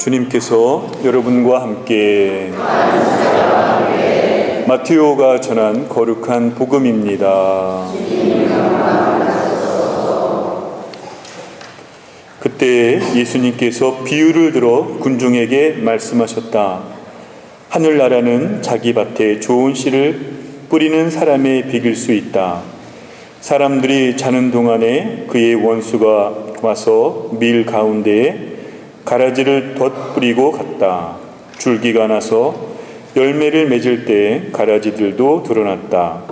주님께서 여러분과 함께 마테오가 전한 거룩한 복음입니다. 그때 예수님께서 비유를 들어 군중에게 말씀하셨다. 하늘나라는 자기 밭에 좋은 씨를 뿌리는 사람에 비길 수 있다. 사람들이 자는 동안에 그의 원수가 와서 밀 가운데에 가라지를 덧뿌리고 갔다. 줄기가 나서 열매를 맺을 때 가라지들도 드러났다.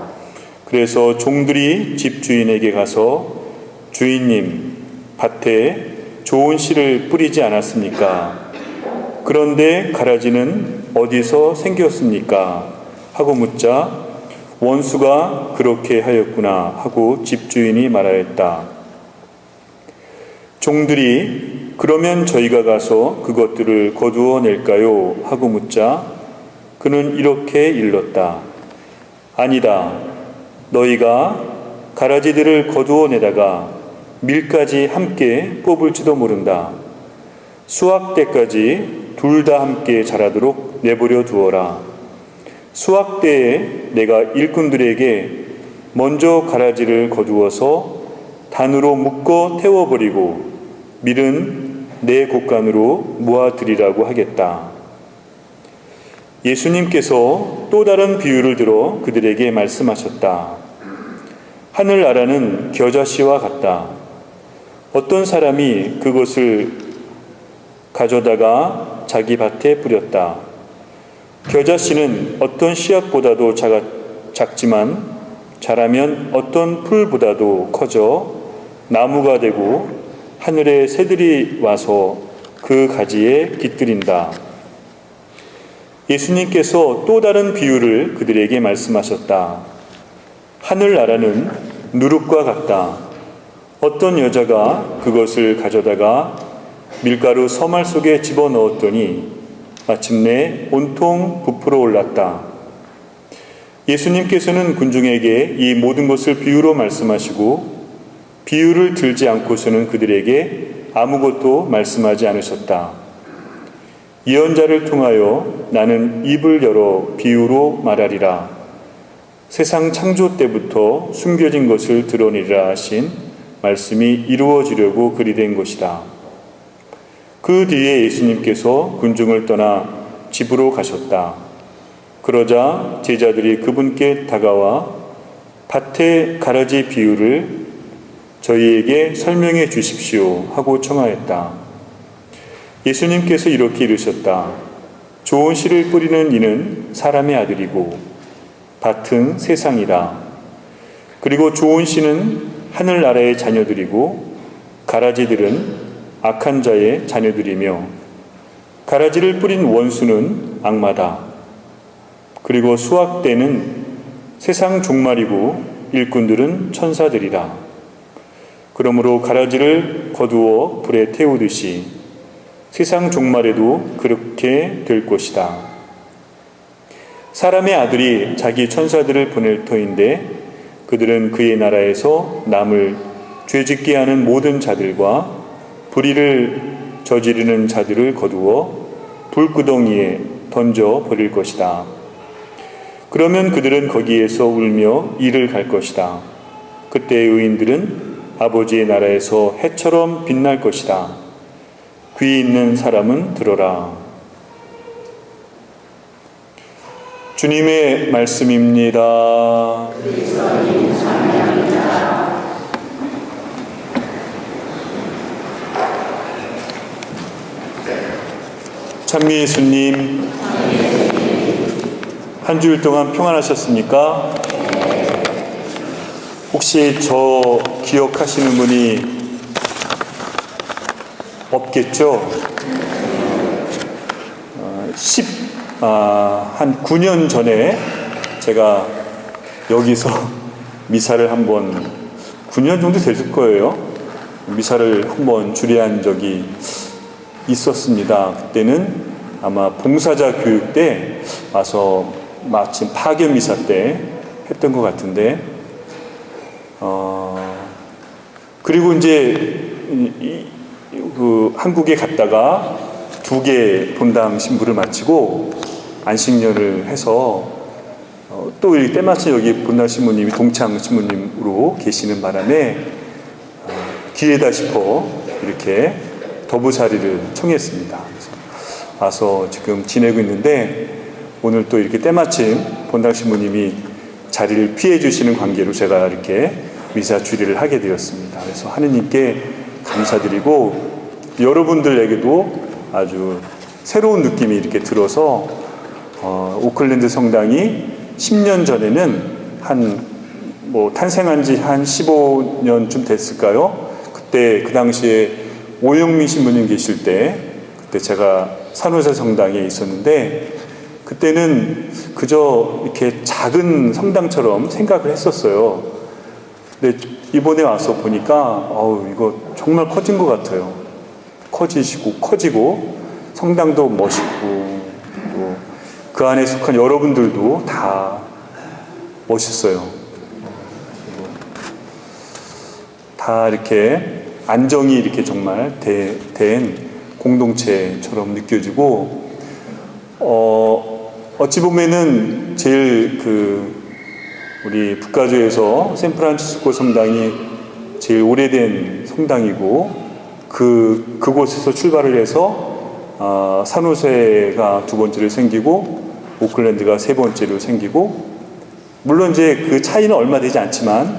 그래서 종들이 집주인에게 가서 주인님, 밭에 좋은 씨를 뿌리지 않았습니까? 그런데 가라지는 어디서 생겼습니까? 하고 묻자 원수가 그렇게 하였구나 하고 집주인이 말하였다. 종들이 그러면 저희가 가서 그것들을 거두어 낼까요? 하고 묻자 그는 이렇게 일렀다. 아니다. 너희가 가라지들을 거두어 내다가 밀까지 함께 뽑을지도 모른다. 수확 때까지 둘 다 함께 자라도록 내버려 두어라. 수확 때에 내가 일꾼들에게 먼저 가라지를 거두어서 단으로 묶어 태워버리고 밀은 내 곳간으로 모아드리라고 하겠다. 예수님께서 또 다른 비유를 들어 그들에게 말씀하셨다. 하늘나라는 겨자씨와 같다. 어떤 사람이 그것을 가져다가 자기 밭에 뿌렸다. 겨자씨는 어떤 씨앗보다도 작지만 자라면 어떤 풀보다도 커져 나무가 되고 하늘의 새들이 와서 그 가지에 깃들인다. 예수님께서 또 다른 비유를 그들에게 말씀하셨다. 하늘나라는 누룩과 같다. 어떤 여자가 그것을 가져다가 밀가루 서말 속에 집어넣었더니 마침내 온통 부풀어 올랐다. 예수님께서는 군중에게 이 모든 것을 비유로 말씀하시고 비유를 들지 않고서는 그들에게 아무것도 말씀하지 않으셨다. 예언자를 통하여 나는 입을 열어 비유로 말하리라. 세상 창조 때부터 숨겨진 것을 드러내리라 하신 말씀이 이루어지려고 그리 된 것이다. 그 뒤에 예수님께서 군중을 떠나 집으로 가셨다. 그러자 제자들이 그분께 다가와 밭의 가라지 비유를 저희에게 설명해 주십시오 하고 청하였다. 예수님께서 이렇게 이르셨다. 좋은 씨를 뿌리는 이는 사람의 아들이고 밭은 세상이다. 그리고 좋은 씨는 하늘나라의 자녀들이고 가라지들은 악한 자의 자녀들이며 가라지를 뿌린 원수는 악마다. 그리고 수확 때는 세상 종말이고 일꾼들은 천사들이다. 그러므로 가라지를 거두어 불에 태우듯이 세상 종말에도 그렇게 될 것이다. 사람의 아들이 자기 천사들을 보낼 터인데 그들은 그의 나라에서 남을 죄짓게 하는 모든 자들과 불의를 저지르는 자들을 거두어 불구덩이에 던져 버릴 것이다. 그러면 그들은 거기에서 울며 이를 갈 것이다. 그때 의인들은 아버지의 나라에서 해처럼 빛날 것이다. 귀 있는 사람은 들어라. 주님의 말씀입니다. 찬미 예수님, 한 주일 동안 평안하셨습니까? 혹시 저 기억하시는 분이 없겠죠? 한 9년 전에 제가 여기서 미사를 한번 9년 정도 됐을 거예요. 미사를 한번 주례한 적이 있었습니다. 그때는 아마 봉사자 교육 때 와서 마침 파견 미사 때 했던 것 같은데 그리고 이제 한국에 갔다가 2개 본당 신부를 마치고 안식년을 해서 또 이 때마침 여기 본당 신부님이 동창 신부님으로 계시는 바람에 기회다 싶어 이렇게 더부자리를 청했습니다. 그래서 와서 지금 지내고 있는데 오늘 또 이렇게 때마침 본당 신부님이 자리를 피해 주시는 관계로 제가 이렇게 미사 주례를 하게 되었습니다. 그래서 하느님께 감사드리고 여러분들에게도 아주 새로운 느낌이 이렇게 들어서 오클랜드 성당이 10년 전에는 탄생한 지 한 15년쯤 됐을까요? 그때 그 당시에 오영민 신부님 계실 때 그때 제가 산호세 성당에 있었는데 그때는 그저 이렇게 작은 성당처럼 생각을 했었어요. 근데 이번에 와서 보니까 이거 정말 커진 것 같아요. 커지고 성당도 멋있고 또 그 안에 속한 여러분들도 다 멋있어요. 다 이렇게 안정이 이렇게 정말 된 공동체처럼 느껴지고 어찌 보면은 제일 우리 북가주에서 샌프란시스코 성당이 제일 오래된 성당이고 그곳에서 출발을 해서 산호세가 2번째로 생기고 오클랜드가 3번째로 생기고 물론 이제 그 차이는 얼마 되지 않지만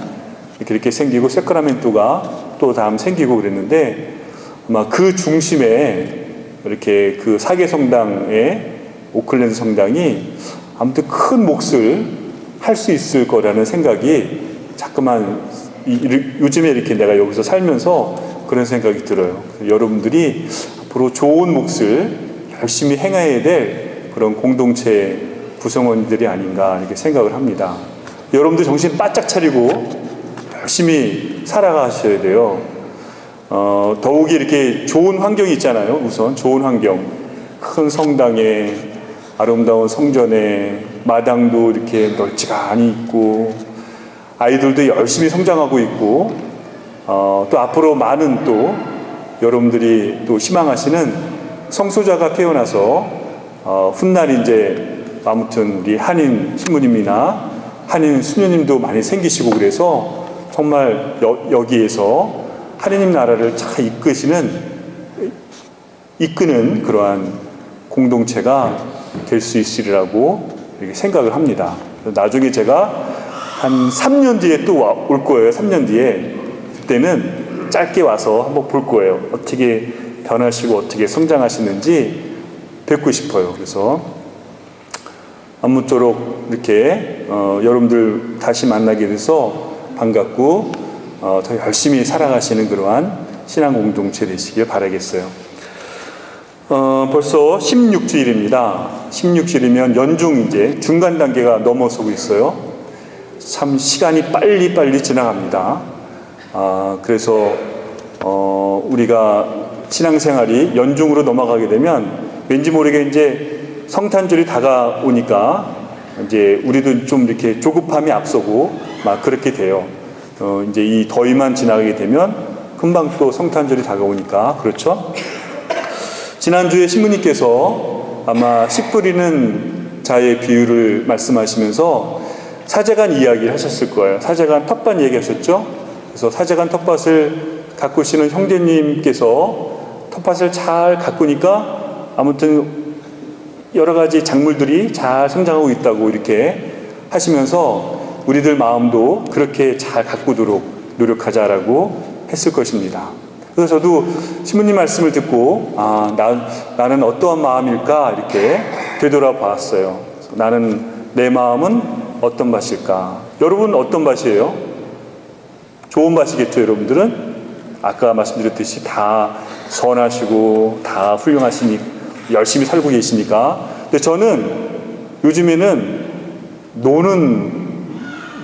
이렇게 생기고 세크라멘토가 또 다음 생기고 그랬는데 아마 그 중심에 이렇게 그 4개 성당의 오클랜드 성당이 아무튼 큰 몫을 할 수 있을 거라는 생각이 자꾸만 요즘에 이렇게 내가 여기서 살면서 그런 생각이 들어요. 여러분들이 앞으로 좋은 몫을 열심히 행해야 될 그런 공동체 구성원들이 아닌가 이렇게 생각을 합니다. 여러분들 정신 바짝 차리고 열심히 살아가셔야 돼요. 더욱이 이렇게 좋은 환경이 있잖아요. 우선 좋은 환경, 큰 성당에 아름다운 성전에 마당도 이렇게 널찍하니 있고 아이들도 열심히 성장하고 있고 또 앞으로 많은 또 여러분들이 또 희망하시는 성소자가 태어나서 훗날 이제 아무튼 우리 한인 신부님이나 한인 수녀님도 많이 생기시고 그래서 정말 여기에서 하느님 나라를 잘 이끄는 그러한 공동체가 될 수 있으리라고 이렇게 생각을 합니다. 나중에 제가 한 3년 뒤에 또 올 거예요. 3년 뒤에 그때는 짧게 와서 한번 볼 거예요. 어떻게 변하시고 어떻게 성장하시는지 뵙고 싶어요. 그래서 아무쪼록 이렇게 여러분들 다시 만나게 돼서 반갑고 더 열심히 살아가시는 그러한 신앙 공동체 되시길 바라겠어요. 벌써 16주일입니다. 16주일이면 연중 이제 중간 단계가 넘어서고 있어요. 참 시간이 빨리 지나갑니다. 그래서 우리가 신앙생활이 연중으로 넘어가게 되면 왠지 모르게 이제 성탄절이 다가오니까 이제 우리도 좀 이렇게 조급함이 앞서고 막 그렇게 돼요. 이제 이 더위만 지나가게 되면 금방 또 성탄절이 다가오니까 그렇죠? 지난주에 신부님께서 아마 씨 뿌리는 자의 비유를 말씀하시면서 사제간 이야기를 하셨을 거예요. 사제간 텃밭 얘기하셨죠? 그래서 사제간 텃밭을 가꾸시는 형제님께서 텃밭을 잘 가꾸니까 아무튼 여러 가지 작물들이 잘 성장하고 있다고 이렇게 하시면서 우리들 마음도 그렇게 잘 가꾸도록 노력하자라고 했을 것입니다. 그래서 저도 신부님 말씀을 듣고 나는 어떠한 마음일까 이렇게 되돌아봤어요. 나는 내 마음은 어떤 밭일까? 여러분 어떤 밭이에요? 좋은 밭이겠죠. 여러분들은 아까 말씀드렸듯이 다 선하시고 다 훌륭하시니 열심히 살고 계시니까. 근데 저는 요즘에는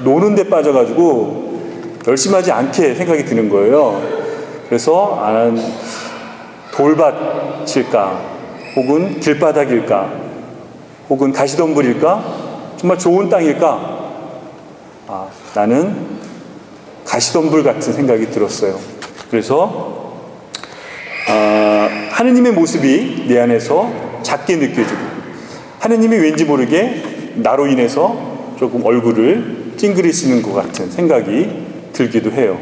노는 데 빠져가지고 열심히 하지 않게 생각이 드는 거예요. 그래서 나는 돌밭일까 혹은 길바닥일까 혹은 가시덤불일까 정말 좋은 땅일까 나는 가시덤불 같은 생각이 들었어요. 그래서 하느님의 모습이 내 안에서 작게 느껴지고, 하느님이 왠지 모르게 나로 인해서 조금 얼굴을 찡그리시는 것 같은 생각이 들기도 해요.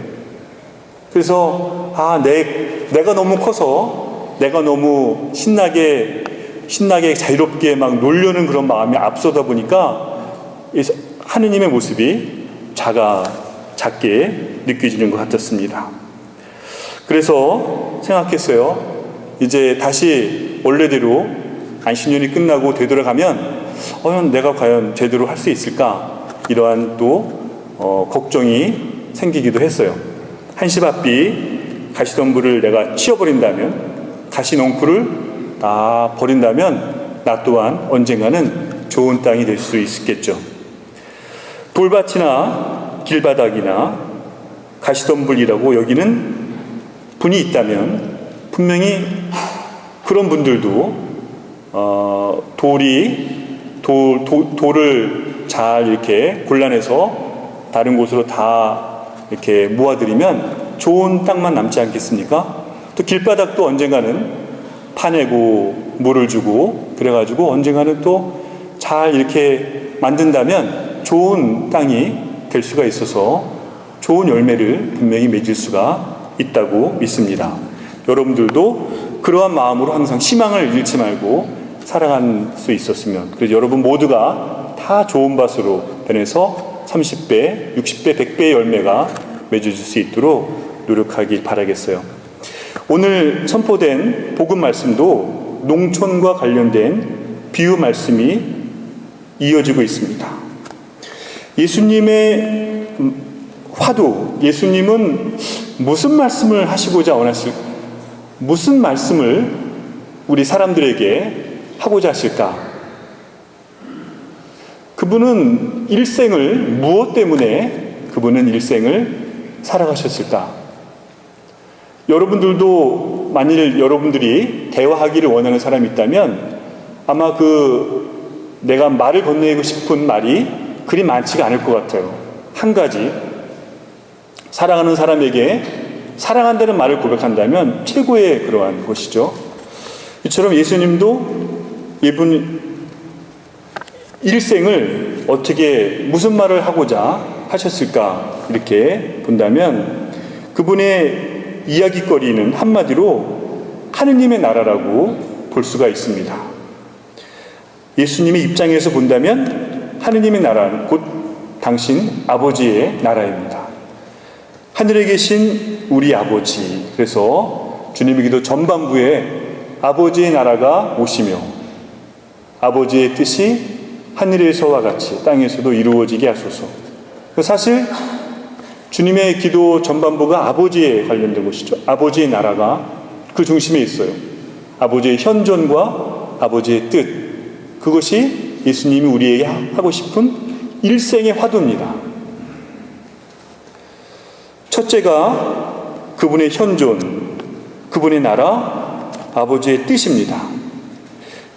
그래서 내가 너무 커서 내가 너무 신나게 자유롭게 막 놀려는 그런 마음이 앞서다 보니까 하느님의 모습이 작게 느껴지는 것 같았습니다. 그래서 생각했어요. 이제 다시 원래대로 안식년이 끝나고 되돌아가면 내가 과연 제대로 할 수 있을까? 이러한 또 걱정이 생기기도 했어요. 한시바삐 가시덤불을 내가 치워버린다면, 가시넝쿨을 다 버린다면 나 또한 언젠가는 좋은 땅이 될 수 있겠죠. 돌밭이나 길바닥이나 가시덤불이라고 여기는 분이 있다면 분명히 그런 분들도 돌을 잘 이렇게 골라내서 다른 곳으로 다 이렇게 모아들이면 좋은 땅만 남지 않겠습니까? 또 길바닥도 언젠가는 파내고 물을 주고 그래가지고 언젠가는 또 잘 이렇게 만든다면 좋은 땅이 될 수가 있어서 좋은 열매를 분명히 맺을 수가 있다고 믿습니다. 여러분들도 그러한 마음으로 항상 희망을 잃지 말고 살아갈 수 있었으면, 그래서 여러분 모두가 다 좋은 밭으로 변해서 30배, 60배, 100배의 열매가 맺어질 수 있도록 노력하길 바라겠어요. 오늘 선포된 복음 말씀도 농촌과 관련된 비유 말씀이 이어지고 있습니다. 예수님의 화두, 예수님은 무슨 말씀을 하시고자 원하실까? 무슨 말씀을 우리 사람들에게 하고자 하실까? 그분은 무엇 때문에 그분은 일생을 살아가셨을까? 여러분들도 만일 여러분들이 대화하기를 원하는 사람이 있다면 아마 내가 말을 건네고 싶은 말이 그리 많지가 않을 것 같아요. 한 가지, 사랑하는 사람에게 사랑한다는 말을 고백한다면 최고의 그러한 것이죠. 이처럼 예수님도 이분 일생을 무슨 말을 하고자 하셨을까 이렇게 본다면 그분의 이야기거리는 한마디로 하느님의 나라라고 볼 수가 있습니다. 예수님의 입장에서 본다면 하느님의 나라는 곧 당신 아버지의 나라입니다. 하늘에 계신 우리 아버지, 그래서 주님의 기도 전반부에 아버지의 나라가 오시며 아버지의 뜻이 하늘에서와 같이 땅에서도 이루어지게 하소서. 사실 주님의 기도 전반부가 아버지에 관련된 것이죠. 아버지의 나라가 그 중심에 있어요. 아버지의 현존과 아버지의 뜻, 그것이 예수님이 우리에게 하고 싶은 일생의 화두입니다. 첫째가 그분의 현존, 그분의 나라, 아버지의 뜻입니다.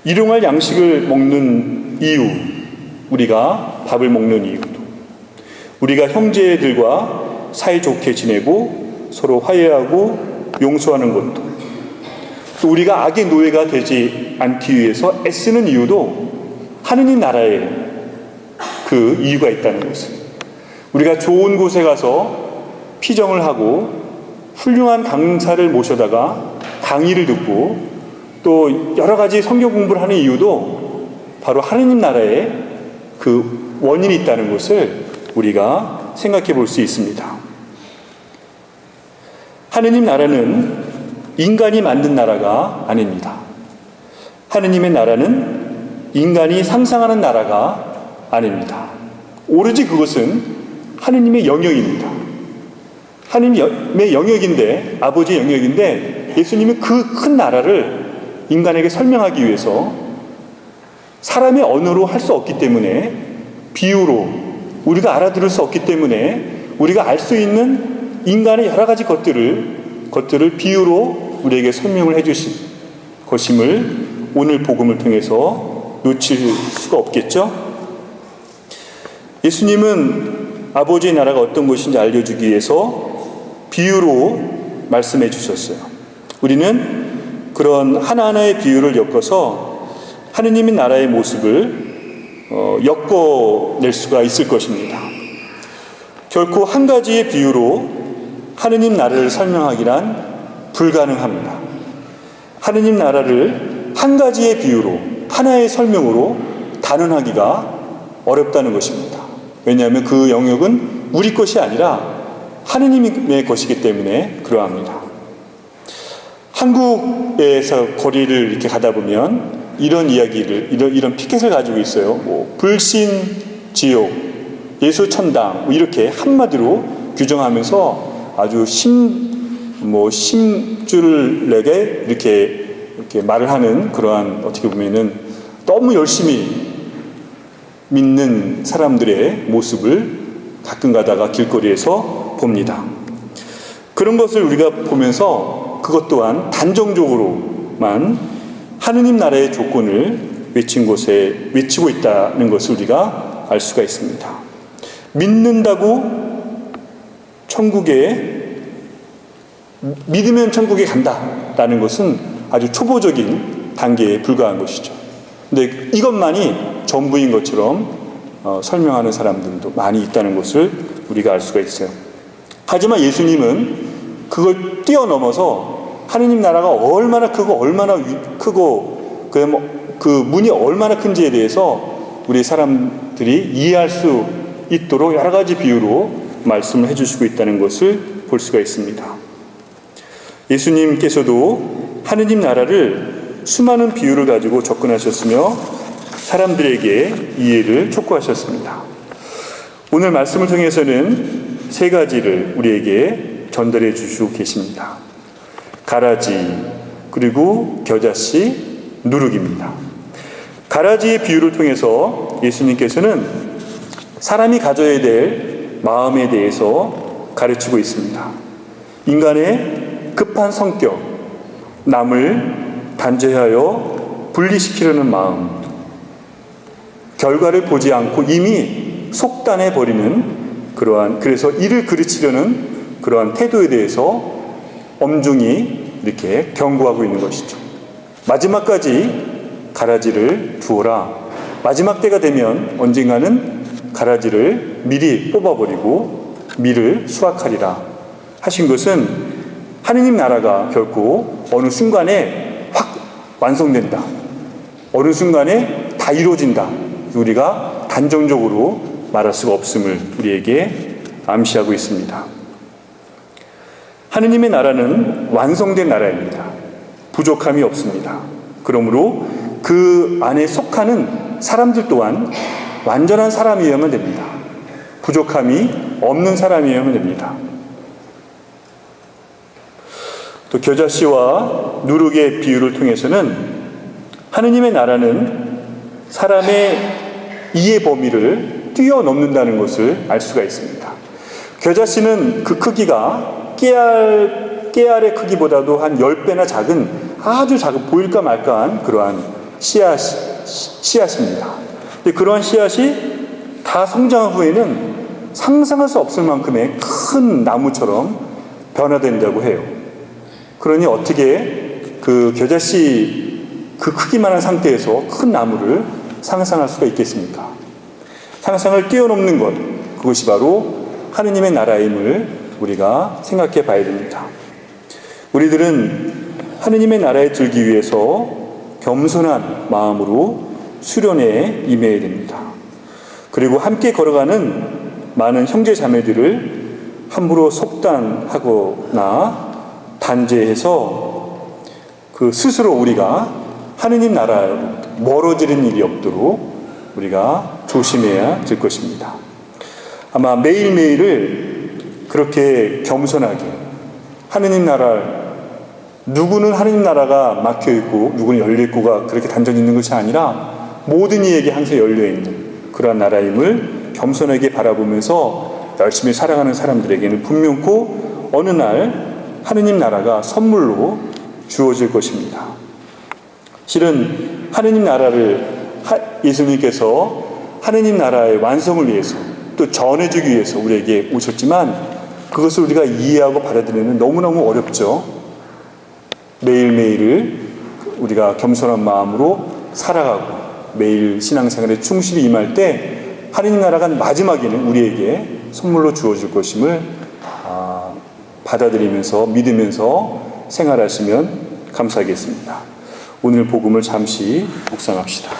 일용할 양식을 먹는 이유, 우리가 밥을 먹는 이유도, 우리가 형제들과 사이좋게 지내고 서로 화해하고 용서하는 것도, 또 우리가 악의 노예가 되지 않기 위해서 애쓰는 이유도 하느님 나라에 그 이유가 있다는 것을, 우리가 좋은 곳에 가서 피정을 하고 훌륭한 강사를 모셔다가 강의를 듣고 또 여러 가지 성경 공부를 하는 이유도 바로 하느님 나라에 그 원인이 있다는 것을 우리가 생각해 볼 수 있습니다. 하느님 나라는 인간이 만든 나라가 아닙니다. 하느님의 나라는 인간이 상상하는 나라가 아닙니다. 오로지 그것은 하느님의 영역입니다. 하느님의 영역인데, 아버지의 영역인데, 예수님이 그 큰 나라를 인간에게 설명하기 위해서 사람의 언어로 할 수 없기 때문에, 비유로 우리가 알아들을 수 없기 때문에, 우리가 알 수 있는 인간의 여러 가지 것들을 비유로 우리에게 설명을 해주신 것임을 오늘 복음을 통해서 놓칠 수가 없겠죠? 예수님은 아버지의 나라가 어떤 것인지 알려주기 위해서 비유로 말씀해 주셨어요. 우리는 그런 하나하나의 비유를 엮어서 하느님의 나라의 모습을 엮어낼 수가 있을 것입니다. 결코 한 가지의 비유로 하느님 나라를 설명하기란 불가능합니다. 하느님 나라를 한 가지의 비유로, 하나의 설명으로 단언하기가 어렵다는 것입니다. 왜냐하면 그 영역은 우리 것이 아니라 하느님의 것이기 때문에 그러합니다. 한국에서 거리를 이렇게 가다 보면 이런 이야기를, 이런 피켓을 가지고 있어요. 불신, 지옥, 예수 천당, 이렇게 한마디로 규정하면서 아주 심줄 내게 이렇게 말을 하는 그러한, 어떻게 보면은 너무 열심히 믿는 사람들의 모습을 가끔 가다가 길거리에서 봅니다. 그런 것을 우리가 보면서 그것 또한 단정적으로만 하느님 나라의 조건을 외치고 있다는 것을 우리가 알 수가 있습니다. 믿으면 천국에 간다라는 것은 아주 초보적인 단계에 불과한 것이죠. 근데 이것만이 전부인 것처럼 설명하는 사람들도 많이 있다는 것을 우리가 알 수가 있어요. 하지만 예수님은 그걸 뛰어넘어서 하느님 나라가 얼마나 크고 얼마나 크고 그 문이 얼마나 큰지에 대해서 우리 사람들이 이해할 수 있도록 여러 가지 비유로 말씀을 해주시고 있다는 것을 볼 수가 있습니다. 예수님께서도 하느님 나라를 수많은 비유를 가지고 접근하셨으며 사람들에게 이해를 촉구하셨습니다. 오늘 말씀을 통해서는 세 가지를 우리에게 전달해 주시고 계십니다. 가라지, 그리고 겨자씨, 누룩입니다. 가라지의 비유를 통해서 예수님께서는 사람이 가져야 될 마음에 대해서 가르치고 있습니다. 인간의 급한 성격, 남을 단죄하여 분리시키려는 마음, 결과를 보지 않고 이미 속단해 버리는 그래서 이를 그르치려는 그러한 태도에 대해서 엄중히 이렇게 경고하고 있는 것이죠. 마지막까지 가라지를 두어라. 마지막 때가 되면 언젠가는 가라지를 미리 뽑아버리고 밀을 수확하리라 하신 것은 하느님 나라가 결코 어느 순간에 확 완성된다. 어느 순간에 다 이루어진다. 우리가 단정적으로 말할 수가 없음을 우리에게 암시하고 있습니다. 하느님의 나라는 완성된 나라입니다. 부족함이 없습니다. 그러므로 그 안에 속하는 사람들 또한 완전한 사람이어야만 됩니다. 부족함이 없는 사람이어야만 됩니다. 또 겨자씨와 누룩의 비유를 통해서는 하느님의 나라는 사람의 이해 범위를 뛰어넘는다는 것을 알 수가 있습니다. 겨자씨는 그 크기가 깨알의 크기보다도 한 10배나 작은, 아주 작은, 보일까 말까한 그러한 씨앗입니다. 근데 그러한 씨앗이 다 성장한 후에는 상상할 수 없을 만큼의 큰 나무처럼 변화된다고 해요. 그러니 어떻게 그 겨자씨 그 크기만한 상태에서 큰 나무를 상상할 수가 있겠습니까? 상상을 뛰어넘는 것, 그것이 바로 하느님의 나라임을 우리가 생각해 봐야 됩니다. 우리들은 하느님의 나라에 들기 위해서 겸손한 마음으로 수련회에 임해야 됩니다. 그리고 함께 걸어가는 많은 형제 자매들을 함부로 속단하거나 단죄해서 스스로 우리가 하느님 나라로 멀어지는 일이 없도록 우리가 조심해야 될 것입니다. 아마 매일매일을 그렇게 겸손하게 하느님 누구는 하느님 나라가 막혀있고 누구는 열려있고가 그렇게 단정 있는 것이 아니라 모든 이에게 항상 열려있는 그러한 나라임을 겸손하게 바라보면서 열심히 살아가는 사람들에게는 분명코 어느 날 하느님 나라가 선물로 주어질 것입니다. 실은 하느님 나라를 예수님께서 하느님 나라의 완성을 위해서 또 전해주기 위해서 우리에게 오셨지만 그것을 우리가 이해하고 받아들이는 너무너무 어렵죠. 매일매일을 우리가 겸손한 마음으로 살아가고 매일 신앙생활에 충실히 임할 때 하느님 나라가 마지막에는 우리에게 선물로 주어질 것임을 받아들이면서 믿으면서 생활하시면 감사하겠습니다. 오늘 복음을 잠시 묵상합시다.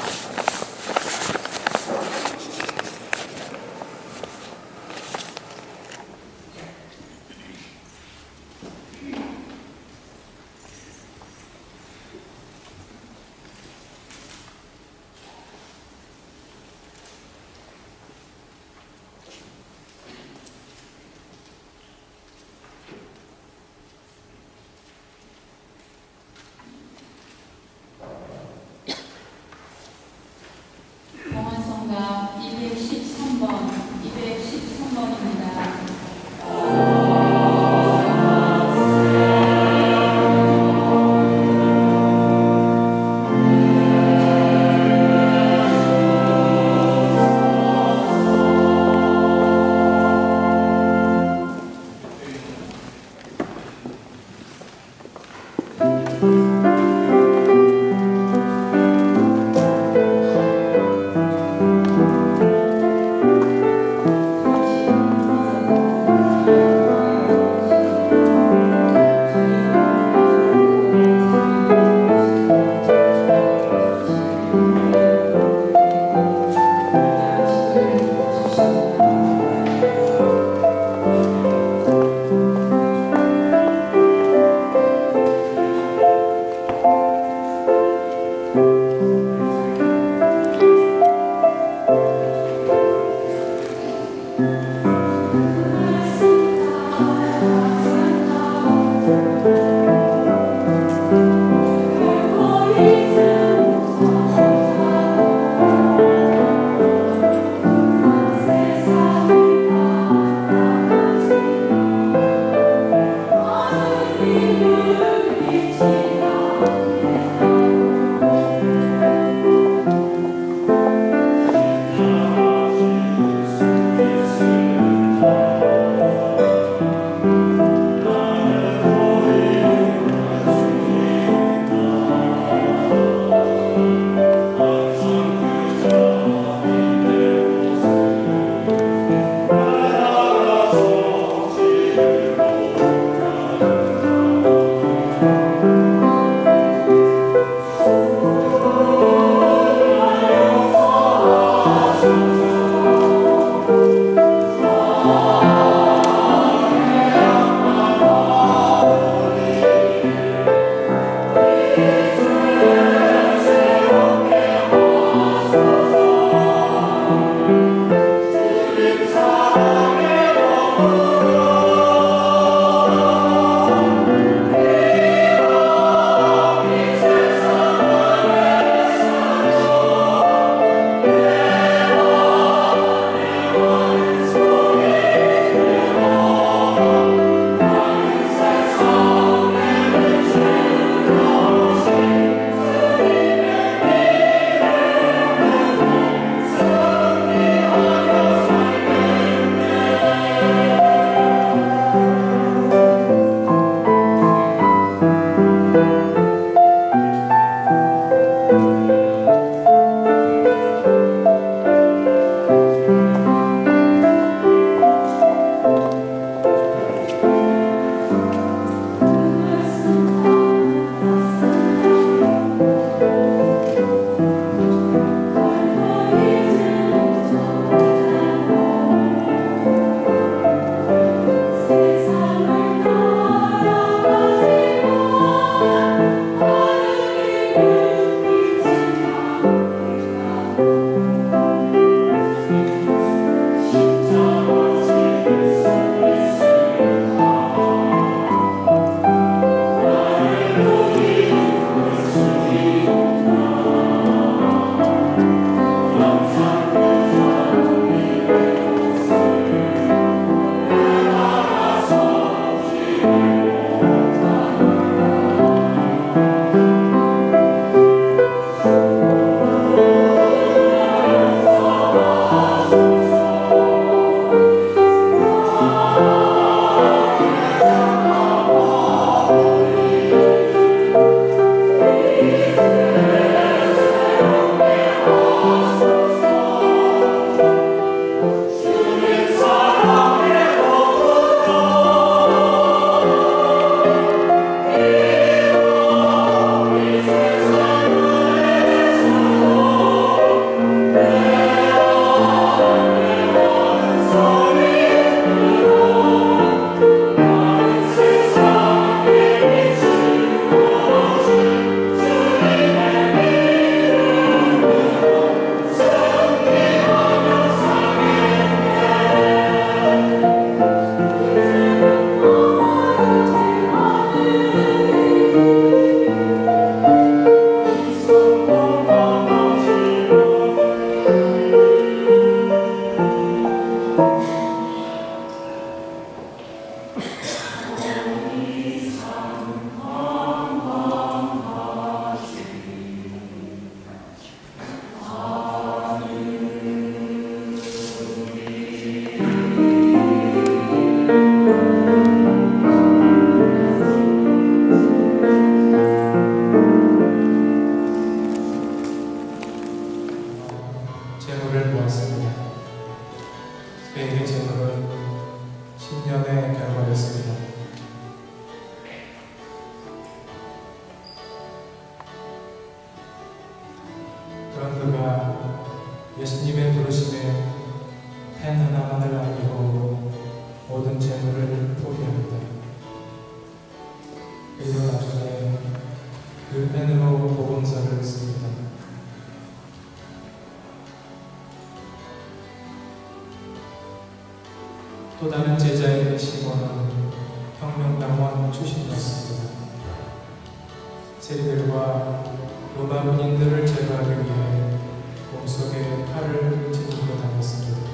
예수님의 부르심에 펜 하나만을 남기고 모든 재물을 포기합니다. 그리고 나중에 그 펜으로 복음서를 씁니다. 또 다른 제자인 시몬은 혁명당원 출신이었습니다. 세리들과 로마 군인들을 제거하기 위해 몸속에 칼을 찔고 다녔습니다.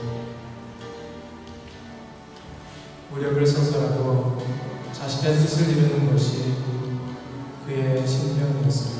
무력을 써서라도 자신의 뜻을 이루는 것이 그의 신명이었습니다.